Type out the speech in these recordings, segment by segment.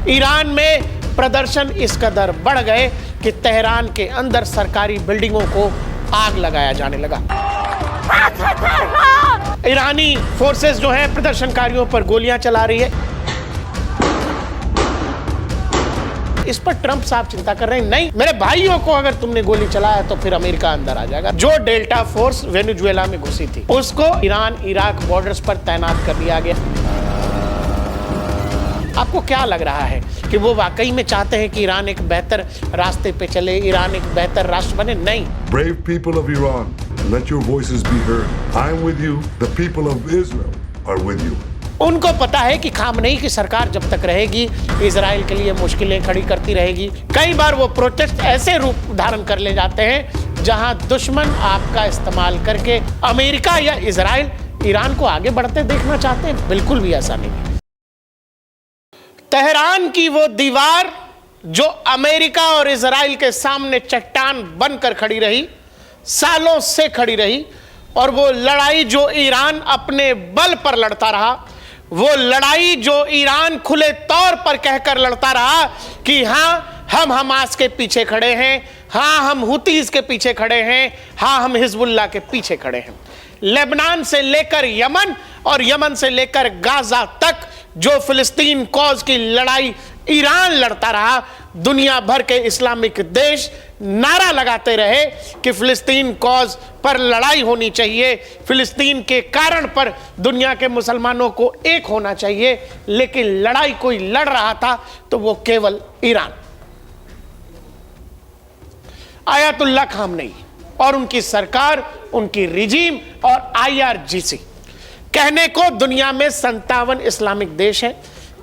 Iran में प्रदर्शन इस कदर बढ़ गए कि तेहरान के अंदर सरकारी बिल्डिंगों को आग लगाया जाने लगा। ईरानी फोर्सेस जो है प्रदर्शनकारियों पर गोलियां चला रही है। इस पर ट्रंप साहब चिंता कर रहे हैं, नहीं मेरे भाइयों को अगर तुमने गोली चलाया तो फिर अमेरिका अंदर आ जाएगा। जो डेल्टा फोर्स वेनेजुएला में घुसी थी उसको ईरान इराक बॉर्डर्स पर तैनात कर दिया गया। आपको क्या लग रहा है कि वो वाकई में चाहते हैं कि ईरान एक बेहतर रास्ते पे चले, ईरान एक बेहतर राष्ट्र बने? नहीं। Brave people of Iran, let your voices be heard. I am with you. The people of Israel are with you. उनको पता है कि खामनेई की सरकार जब तक रहेगी इजराइल के लिए मुश्किलें खड़ी करती रहेगी। कई बार वो प्रोटेस्ट ऐसे रूप धारण कर ले जाते हैं जहां दुश्मन आपका इस्तेमाल करके अमेरिका या इजराइल ईरान को आगे बढ़ते देखना चाहते हैं। बिल्कुल भी ऐसा नहीं। तेहरान की वो दीवार जो अमेरिका और इजराइल के सामने चट्टान बनकर खड़ी रही, सालों से खड़ी रही, और वो लड़ाई जो ईरान अपने बल पर लड़ता रहा, वो लड़ाई जो ईरान खुले तौर पर कहकर लड़ता रहा कि हाँ हम हमास के पीछे खड़े हैं, हाँ हम हुतीज के पीछे खड़े हैं, हाँ हम हिजबुल्लाह के पीछे खड़े हैं। लेबनान से लेकर यमन और यमन से लेकर गाजा तक जो फिलिस्तीन कॉज की लड़ाई ईरान लड़ता रहा, दुनिया भर के इस्लामिक देश नारा लगाते रहे कि फिलिस्तीन कॉज पर लड़ाई होनी चाहिए, फिलिस्तीन के कारण पर दुनिया के मुसलमानों को एक होना चाहिए। लेकिन लड़ाई कोई लड़ रहा था तो वो केवल ईरान। आयतुल्लाह खामनेई और उनकी सरकार, उनकी रिजीम और IRGC कहने को दुनिया में 57 इस्लामिक देश हैं,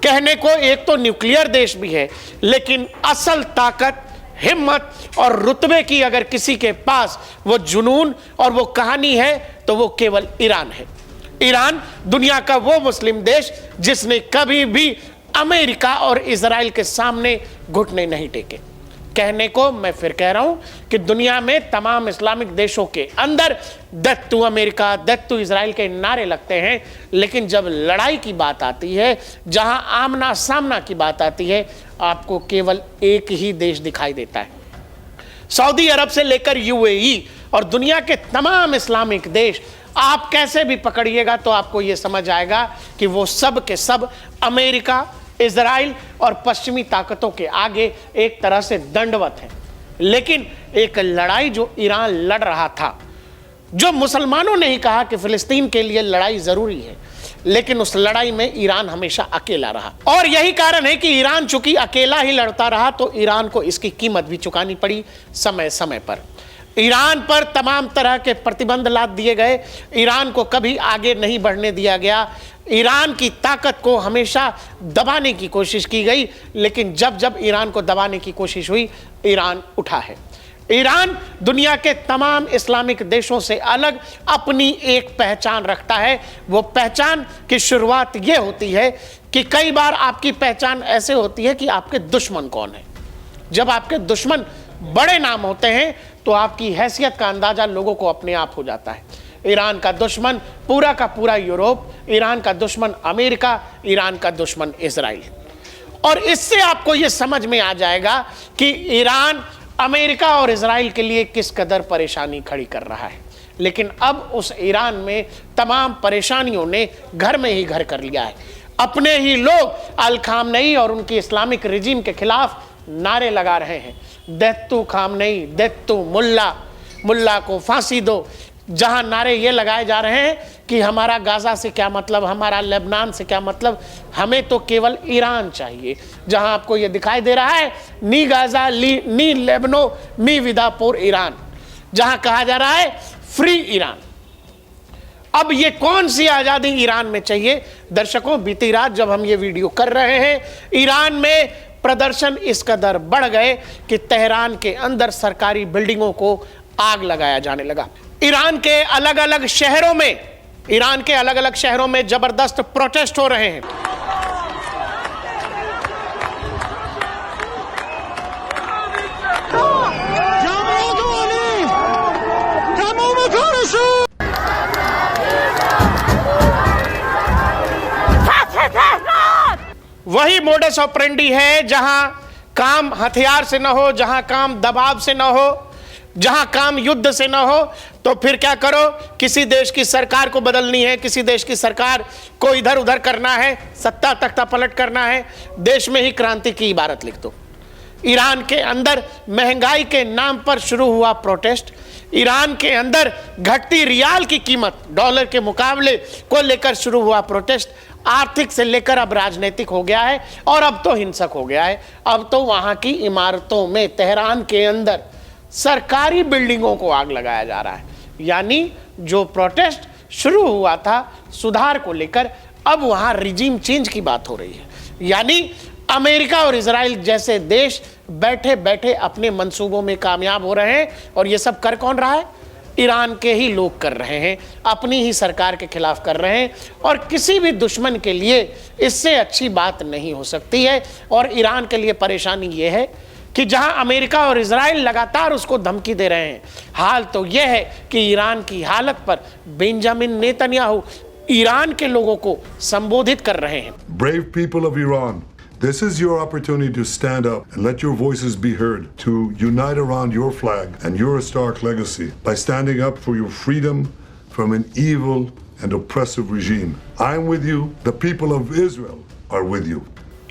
कहने को एक तो न्यूक्लियर देश भी है, लेकिन असल ताकत, हिम्मत और रुतबे की अगर किसी के पास वो जुनून और वो कहानी है तो वो केवल ईरान है। ईरान दुनिया का वो मुस्लिम देश जिसने कभी भी अमेरिका और इजराइल के सामने घुटने नहीं टेके। कहने को मैं फिर कह रहा हूं कि दुनिया में तमाम इस्लामिक देशों के अंदर death to America, death to Israel के नारे लगते हैं, लेकिन जब लड़ाई की बात आती है, जहां आमना सामना की बात आती है, आपको केवल एक ही देश दिखाई देता है। सऊदी अरब से लेकर UAE और दुनिया के तमाम इस्लामिक देश आप कैसे भी पकड़िएगा तो आपको यह समझ आएगा कि वो सब के सब अमेरिका, इजराइल और पश्चिमी ताकतों के आगे एक तरह से दंडवत है। लेकिन एक लड़ाई जो ईरान लड़ रहा था, जो मुसलमानों ने ही कहा कि फिलिस्तीन के लिए लड़ाई जरूरी है, लेकिन उस लड़ाई में ईरान हमेशा अकेला रहा। और यही कारण है कि ईरान चूंकि अकेला ही लड़ता रहा तो ईरान को इसकी कीमत भी चुकानी पड़ी समय समय पर। ईरान पर तमाम तरह के प्रतिबंध लाद दिए गए, ईरान को कभी आगे नहीं बढ़ने दिया गया, ईरान की ताकत को हमेशा दबाने की कोशिश की गई, लेकिन जब जब ईरान को दबाने की कोशिश हुई, ईरान उठा है। ईरान दुनिया के तमाम इस्लामिक देशों से अलग अपनी एक पहचान रखता है। वो पहचान की शुरुआत ये होती है कि कई बार आपकी पहचान ऐसे होती है कि आपके दुश्मन कौन है। जब आपके दुश्मन बड़े नाम होते हैं तो आपकी हैसियत का अंदाजा लोगों को अपने आप हो जाता है। ईरान का दुश्मन पूरा का पूरा यूरोप, ईरान का दुश्मन अमेरिका, ईरान का दुश्मन इजराइल। और इससे आपको यह समझ में आ जाएगा कि ईरान अमेरिका और इजराइल के लिए किस कदर परेशानी खड़ी कर रहा है। लेकिन अब उस ईरान में तमाम परेशानियों ने घर में ही घर कर लिया है। अपने ही लोग अल खामनेई और उनकी इस्लामिक रिजीम के खिलाफ नारे लगा रहे हैं, death to Khamenei, death to मुल्ला, मुल्ला को फांसी दो। जहां नारे ये लगाए जा रहे हैं कि हमारा गाजा से क्या मतलब, हमारा लेबनान से क्या मतलब, हमें तो केवल ईरान चाहिए। जहां आपको ये दिखाई दे रहा है नी गाजा नी लेबनो मी विदापुर ईरान, जहां कहा जा रहा है फ्री ईरान। अब ये कौन सी आजादी ईरान में चाहिए? दर्शकों, बीती रात जब हम ये वीडियो कर रहे हैं, ईरान में प्रदर्शन इस कदर बढ़ गए कि तेहरान के अंदर सरकारी बिल्डिंगों को आग लगाया जाने लगा। ईरान के अलग अलग शहरों में जबरदस्त प्रोटेस्ट हो रहे हैं। वही मोडस ऑपरेंडी है, जहां काम हथियार से ना हो, जहां काम दबाव से ना हो, जहां काम युद्ध से ना हो, तो फिर क्या करो, किसी देश की सरकार को बदलनी है, किसी देश की सरकार को इधर उधर करना है, सत्ता तख्ता पलट करना है, देश में ही क्रांति की इबारत लिख दो। ईरान के अंदर महंगाई के नाम पर शुरू हुआ प्रोटेस्ट, ईरान के अंदर घटती रियाल की कीमत डॉलर के मुकाबले को लेकर शुरू हुआ प्रोटेस्ट आर्थिक से लेकर अब राजनीतिक हो गया है और अब तो हिंसक हो गया है। अब तो वहां की इमारतों में, तेहरान के अंदर सरकारी बिल्डिंगों को आग लगाया जा रहा है। यानी जो प्रोटेस्ट शुरू हुआ था सुधार को लेकर, अब वहां रिजीम चेंज की बात हो रही है। यानी अमेरिका और इजराइल जैसे देश बैठे बैठे अपने मंसूबों में कामयाब हो रहे हैं, और ये सब कर कौन रहा है? ईरान के ही लोग कर रहे हैं, अपनी ही सरकार के खिलाफ कर रहे हैं, और किसी भी दुश्मन के लिए इससे अच्छी बात नहीं हो सकती है। और ईरान के लिए परेशानी ये है कि जहां अमेरिका और इजराइल लगातार उसको धमकी दे रहे हैं, हाल तो यह है कि ईरान की हालत पर बेंजामिन नेतन्याहू ईरान के लोगों को संबोधित कर रहे हैं। Brave people of Iran, this is your opportunity to stand up and let your voices be heard, to unite around your flag and your historic legacy by standing up for your freedom from an evil and oppressive regime. I am with you. The people of Israel are with you.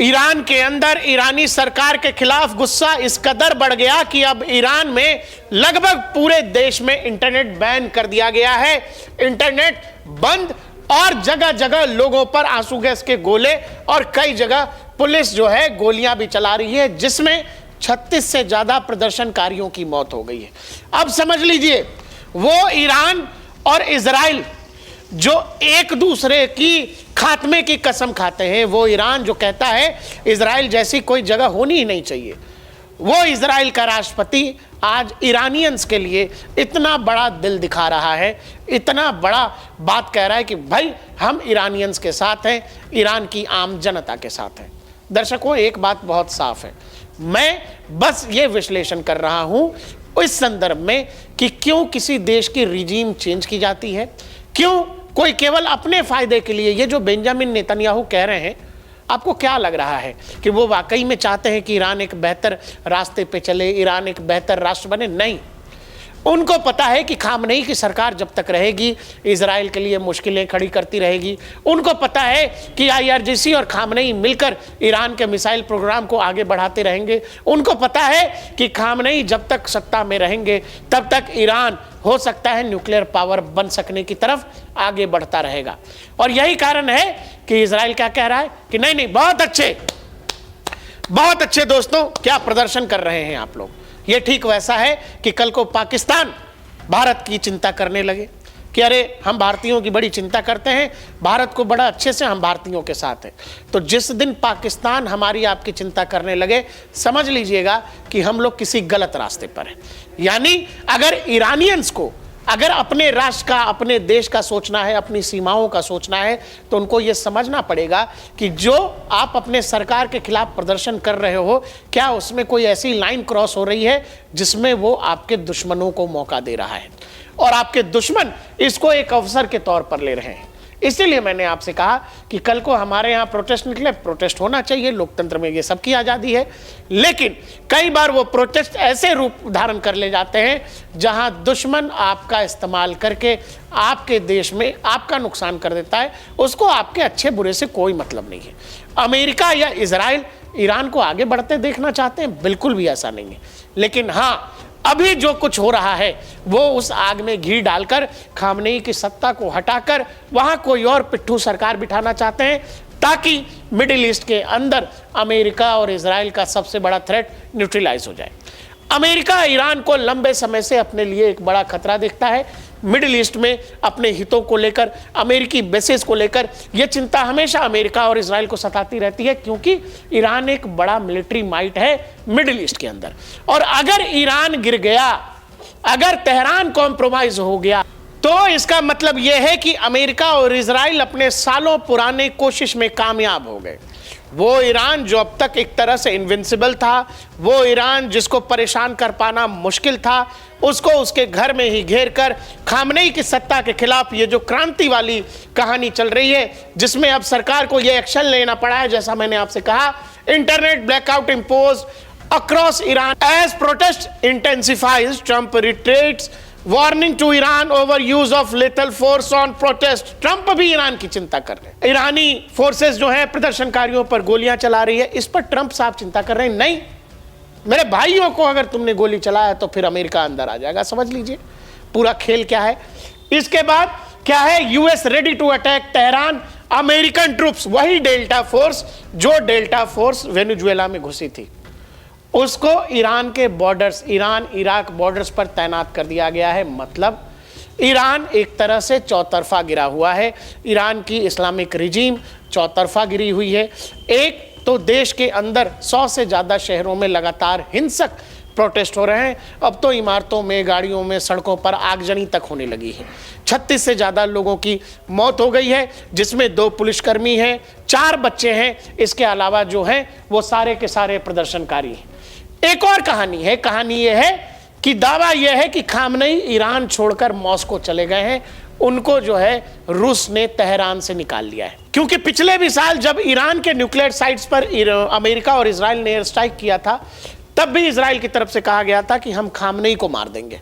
Iran के अंदर ईरानी सरकार के खिलाफ गुस्सा इस कदर बढ़ गया कि अब ईरान में लगभग पूरे देश में इंटरनेट बैन कर दिया गया है। इंटरनेट बंद, और जगह जगह लोगों पर आंसू गैस के गोले, और कई जगह पुलिस जो है गोलियां भी चला रही है, जिसमें 36 से ज्यादा प्रदर्शनकारियों की मौत हो गई है। अब समझ लीजिए, वो ईरान और इजराइल जो एक दूसरे की खात्मे की कसम खाते हैं, वो ईरान जो कहता है इजराइल जैसी कोई जगह होनी ही नहीं चाहिए, वो इजराइल का राष्ट्रपति आज ईरानियंस के लिए इतना बड़ा दिल दिखा रहा है, इतना बड़ा बात कह रहा है कि भाई हम ईरानियंस के साथ हैं, ईरान की आम जनता के साथ हैं। दर्शकों, एक बात बहुत साफ है, मैं बस ये विश्लेषण कर रहा हूं इस संदर्भ में कि क्यों किसी देश की रिजीम चेंज की जाती है, क्यों कोई केवल अपने फायदे के लिए, ये जो बेंजामिन नेतन्याहू कह रहे हैं, आपको क्या लग रहा है कि वो वाकई में चाहते हैं कि ईरान एक बेहतर रास्ते पे चले, ईरान एक बेहतर राष्ट्र बने? नहीं, उनको पता है कि खामनेई की सरकार जब तक रहेगी इजराइल के लिए मुश्किलें खड़ी करती रहेगी। उनको पता है कि IRGC और खामनेई मिलकर ईरान के मिसाइल प्रोग्राम को आगे बढ़ाते रहेंगे। उनको पता है कि खामनेई जब तक सत्ता में रहेंगे तब तक ईरान हो सकता है न्यूक्लियर पावर बन सकने की तरफ आगे बढ़ता रहेगा। और यही कारण है कि इजराइल क्या कह रहा है कि नहीं नहीं, बहुत अच्छे दोस्तों, क्या प्रदर्शन कर रहे हैं आप लोग। ये ठीक वैसा है कि कल को पाकिस्तान भारत की चिंता करने लगे कि अरे हम भारतीयों की बड़ी चिंता करते हैं, भारत को बड़ा अच्छे से हम भारतीयों के साथ हैं। तो जिस दिन पाकिस्तान हमारी आपकी चिंता करने लगे, समझ लीजिएगा कि हम लोग किसी गलत रास्ते पर हैं। यानी अगर ईरानियंस को अगर अपने राष्ट्र का, अपने देश का सोचना है, अपनी सीमाओं का सोचना है, तो उनको ये समझना पड़ेगा कि जो आप अपने सरकार के खिलाफ प्रदर्शन कर रहे हो, क्या उसमें कोई ऐसी लाइन क्रॉस हो रही है जिसमें वो आपके दुश्मनों को मौका दे रहा है, और आपके दुश्मन इसको एक अवसर के तौर पर ले रहे हैं। इसीलिए मैंने आपसे कहा कि कल को हमारे यहाँ प्रोटेस्ट निकले, प्रोटेस्ट होना चाहिए, लोकतंत्र में ये सबकी आज़ादी है, लेकिन कई बार वो प्रोटेस्ट ऐसे रूप धारण कर ले जाते हैं जहां दुश्मन आपका इस्तेमाल करके आपके देश में आपका नुकसान कर देता है। उसको आपके अच्छे बुरे से कोई मतलब नहीं है। अमेरिका या इजराइल ईरान को आगे बढ़ते देखना चाहते हैं? बिल्कुल भी ऐसा नहीं है। लेकिन हाँ, अभी जो कुछ हो रहा है वो उस आग में घी डालकर खामनेई की सत्ता को हटाकर वहां कोई और पिट्ठू सरकार बिठाना चाहते हैं, ताकि मिडिल ईस्ट के अंदर अमेरिका और इजराइल का सबसे बड़ा थ्रेट न्यूट्रलाइज हो जाए। अमेरिका ईरान को लंबे समय से अपने लिए एक बड़ा खतरा देखता है। मिडिल ईस्ट में अपने हितों को लेकर, अमेरिकी बेसिस को लेकर यह चिंता हमेशा अमेरिका और इजराइल को सताती रहती है, क्योंकि ईरान एक बड़ा मिलिट्री माइट है मिडिल ईस्ट के अंदर। और अगर ईरान गिर गया, अगर तेहरान कॉम्प्रोमाइज हो गया, तो इसका मतलब यह है कि अमेरिका और इजराइल अपने सालों पुराने कोशिश में कामयाब हो गए। वो ईरान जो अब तक एक तरह से इनविंसिबल था, वो ईरान जिसको परेशान कर पाना मुश्किल था, उसको उसके घर में ही घेर कर खामनेई की सत्ता के खिलाफ ये जो क्रांति वाली कहानी चल रही है, जिसमें अब सरकार को ये एक्शन लेना पड़ा है, जैसा मैंने आपसे कहा, internet blackout imposed across Iran as protest intensifies. Trump reiterates warning to Iran over use of lethal force on protest. Trump भी ईरान की चिंता कर रहे हैं। ईरानी फोर्सेस जो है प्रदर्शनकारियों पर गोलियां चला रही है, इस पर ट्रंप साहब चिंता कर रहे हैं। नहीं, मेरे भाइयों को अगर तुमने गोली चलाया तो फिर अमेरिका अंदर आ जाएगा। समझ लीजिए पूरा खेल क्या है। इसके बाद क्या है, US ready to attack Tehran, American troops, वही डेल्टा फोर्स जो डेल्टा फोर्स वेनेजुएला में घुसी थी, उसको ईरान के बॉर्डर्स, ईरान इराक बॉर्डर्स पर तैनात कर दिया गया है। मतलब ईरान एक तरह से चौतरफा गिरा हुआ है। ईरान की इस्लामिक रिजीम चौतरफा गिरी हुई है। एक तो देश के अंदर 100 से ज़्यादा शहरों में लगातार हिंसक प्रोटेस्ट हो रहे हैं। अब तो इमारतों में, गाड़ियों में, सड़कों पर आगजनी तक होने लगी है। 36 से ज़्यादा लोगों की मौत हो गई है, जिसमें 2 पुलिसकर्मी हैं, 4 बच्चे हैं। इसके अलावा जो हैं वो सारे के सारे प्रदर्शनकारी हैं। एक और कहानी है। कहानी यह है कि दावा यह है कि खामनेई ईरान छोड़कर मॉस्को चले गए हैं। उनको जो है रूस ने तेहरान से निकाल लिया है, क्योंकि पिछले भी साल जब ईरान के न्यूक्लियर साइट्स पर अमेरिका और इजराइल ने एयर स्ट्राइक किया था, तब भी इजराइल की तरफ से कहा गया था कि हम खामनेई को मार देंगे।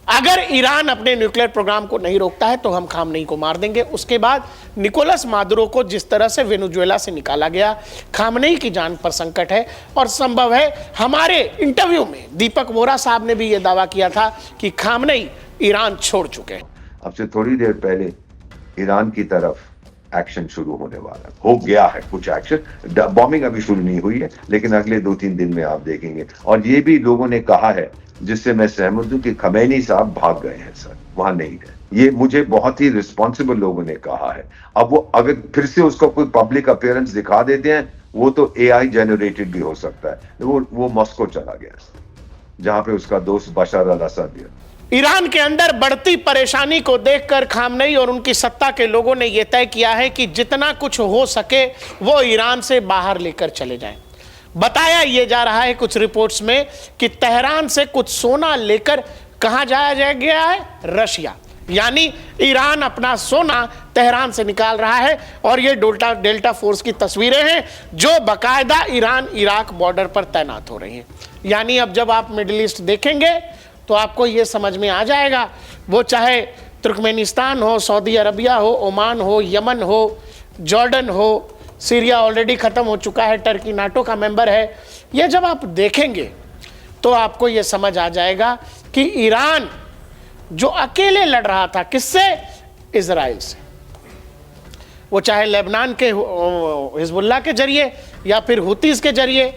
अगर ईरान अपने न्यूक्लियर प्रोग्राम को नहीं रोकता है तो हम खामनेई को मार देंगे। उसके बाद निकोलस मादुरो को जिस तरह से वेनेजुएला से निकाला गया, खामनेई की जान पर संकट है। और संभव है, हमारे इंटरव्यू में दीपक वोरा साहब ने भी यह दावा किया था कि खामनेई ईरान छोड़ चुके हैं। अब से थोड़ी देर पहले ईरान की तरफ एक्शन शुरू होने वाला हो गया है। कुछ एक्शन, बॉम्बिंग अभी शुरू नहीं हुई है, लेकिन अगले 2-3 दिन में आप देखेंगे। और ये भी लोगों ने कहा है, जिससे मैं सहमत हूं, कि खमैनी साहब भाग गए हैं सर, वहां नहीं गए। ये मुझे बहुत ही रिस्पॉन्सिबल लोगों ने कहा है। अब वो अगर फिर से उसको कोई पब्लिक अपीयरेंस दिखा देते हैं, वो तो AI जनरेटेड भी हो सकता है। वो मॉस्को चला गया, जहां पे उसका दोस्त बशर अल असद है। ईरान के अंदर बढ़ती परेशानी को देखकर खामनेई और उनकी सत्ता के लोगों ने यह तय किया है कि जितना कुछ हो सके वो ईरान से बाहर लेकर चले जाएं। बताया यह जा रहा है कुछ रिपोर्ट्स में कि तेहरान से कुछ सोना लेकर कहां जाया गया है, रशिया। यानी ईरान अपना सोना तेहरान से निकाल रहा है। और ये डेल्टा फोर्स की तस्वीरें हैं जो बाकायदा ईरान इराक बॉर्डर पर तैनात हो रही हैं। यानी अब जब आप मिडिल ईस्ट देखेंगे तो आपको ये समझ में आ जाएगा, वो चाहे तुर्कमेनिस्तान हो, सऊदी अरबिया हो, ओमान हो, यमन हो, जॉर्डन हो, सीरिया ऑलरेडी ख़त्म हो चुका है, टर्की नाटो का मेंबर है। ये जब आप देखेंगे तो आपको ये समझ आ जाएगा कि ईरान जो अकेले लड़ रहा था, किससे? इजराइल से। वो चाहे लेबनान के हिजबुल्लाह के जरिए या फिर हुतीस के जरिए,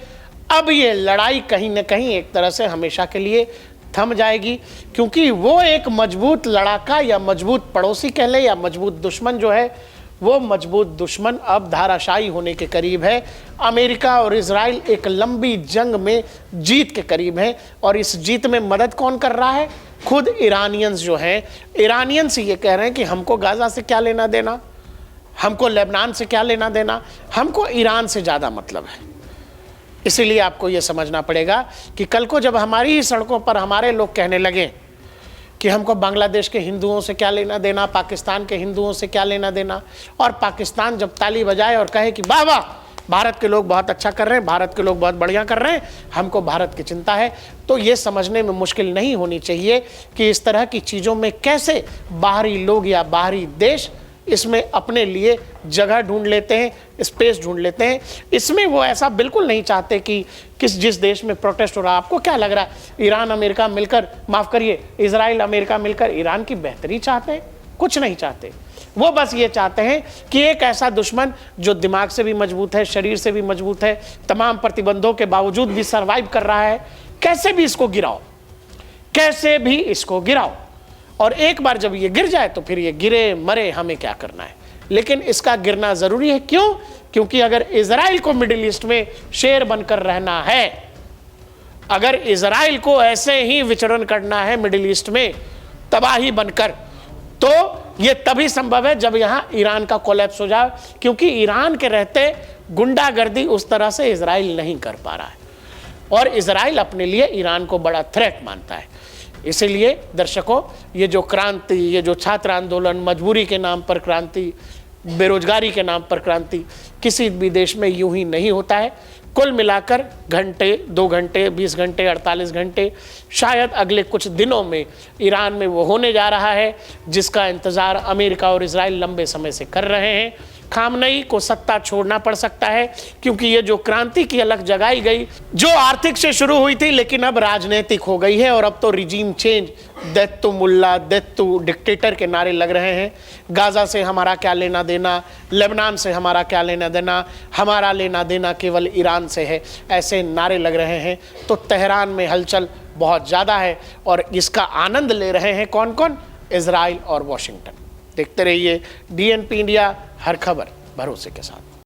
अब ये लड़ाई कहीं ना कहीं एक तरह से हमेशा के लिए थम जाएगी, क्योंकि वो एक मजबूत लड़ाका या मजबूत पड़ोसी कह ले या मजबूत दुश्मन जो है, वो मजबूत दुश्मन अब धाराशायी होने के करीब है। अमेरिका और इजराइल एक लंबी जंग में जीत के करीब हैं। और इस जीत में मदद कौन कर रहा है? खुद ईरानियंस जो हैं। ईरानियंस ये कह रहे हैं कि हमको गाजा से क्या लेना देना, हमको लेबनान से क्या लेना देना, हमको ईरान से ज़्यादा मतलब है। इसीलिए आपको ये समझना पड़ेगा कि कल को जब हमारी ही सड़कों पर हमारे लोग कहने लगे कि हमको बांग्लादेश के हिंदुओं से क्या लेना देना, पाकिस्तान के हिंदुओं से क्या लेना देना, और पाकिस्तान जब ताली बजाए और कहे कि वाह वाह, भारत के लोग बहुत अच्छा कर रहे हैं, भारत के लोग बहुत बढ़िया कर रहे हैं, हमको भारत की चिंता है, तो ये समझने में मुश्किल नहीं होनी चाहिए कि इस तरह की चीज़ों में कैसे बाहरी लोग या बाहरी देश इसमें अपने लिए जगह ढूंढ लेते हैं, स्पेस ढूंढ लेते हैं। इसमें वो ऐसा बिल्कुल नहीं चाहते कि जिस देश में प्रोटेस्ट हो रहा है, आपको क्या लग रहा है ईरान अमेरिका मिलकर, माफ़ करिए, इजराइल अमेरिका मिलकर ईरान की बेहतरी चाहते हैं? कुछ नहीं चाहते। वो बस ये चाहते हैं कि एक ऐसा दुश्मन जो दिमाग से भी मजबूत है, शरीर से भी मजबूत है, तमाम प्रतिबंधों के बावजूद भी सर्वाइव कर रहा है, कैसे भी इसको गिराओ, कैसे भी इसको गिराओ। और एक बार जब ये गिर जाए तो फिर ये गिरे मरे, हमें क्या करना है। लेकिन इसका गिरना ज़रूरी है। क्यों? क्योंकि अगर इजराइल को मिडिल ईस्ट में शेर बनकर रहना है, अगर इजराइल को ऐसे ही विचरण करना है मिडिल ईस्ट में तबाही बनकर, तो ये तभी संभव है जब यहाँ ईरान का कोलैप्स हो जाए। क्योंकि ईरान के रहते गुंडागर्दी उस तरह से इजराइल नहीं कर पा रहा है, और इजराइल अपने लिए ईरान को बड़ा थ्रेट मानता है। इसीलिए दर्शकों, ये जो क्रांति, ये जो छात्र आंदोलन, मजबूरी के नाम पर क्रांति, बेरोजगारी के नाम पर क्रांति, किसी भी देश में यूं ही नहीं होता है। कुल मिलाकर घंटे, 2 घंटे, 20 घंटे, 48 घंटे, शायद अगले कुछ दिनों में ईरान में वो होने जा रहा है जिसका इंतज़ार अमेरिका और इजराइल लंबे समय से कर रहे हैं। खामनई को सत्ता छोड़ना पड़ सकता है, क्योंकि ये जो क्रांति की अलग जगाई गई, जो आर्थिक से शुरू हुई थी लेकिन अब राजनीतिक हो गई है, और अब तो regime change, death to mullah, death to dictator के नारे लग रहे हैं। गाजा से हमारा क्या लेना देना, लेबनान से हमारा क्या लेना देना, हमारा लेना देना केवल ईरान से है, ऐसे नारे लग रहे हैं। तो तेहरान में हलचल बहुत ज़्यादा है, और इसका आनंद ले रहे हैं कौन कौन? इजराइल और वॉशिंगटन। देखते रहिए DNP इंडिया, हर खबर भरोसे के साथ।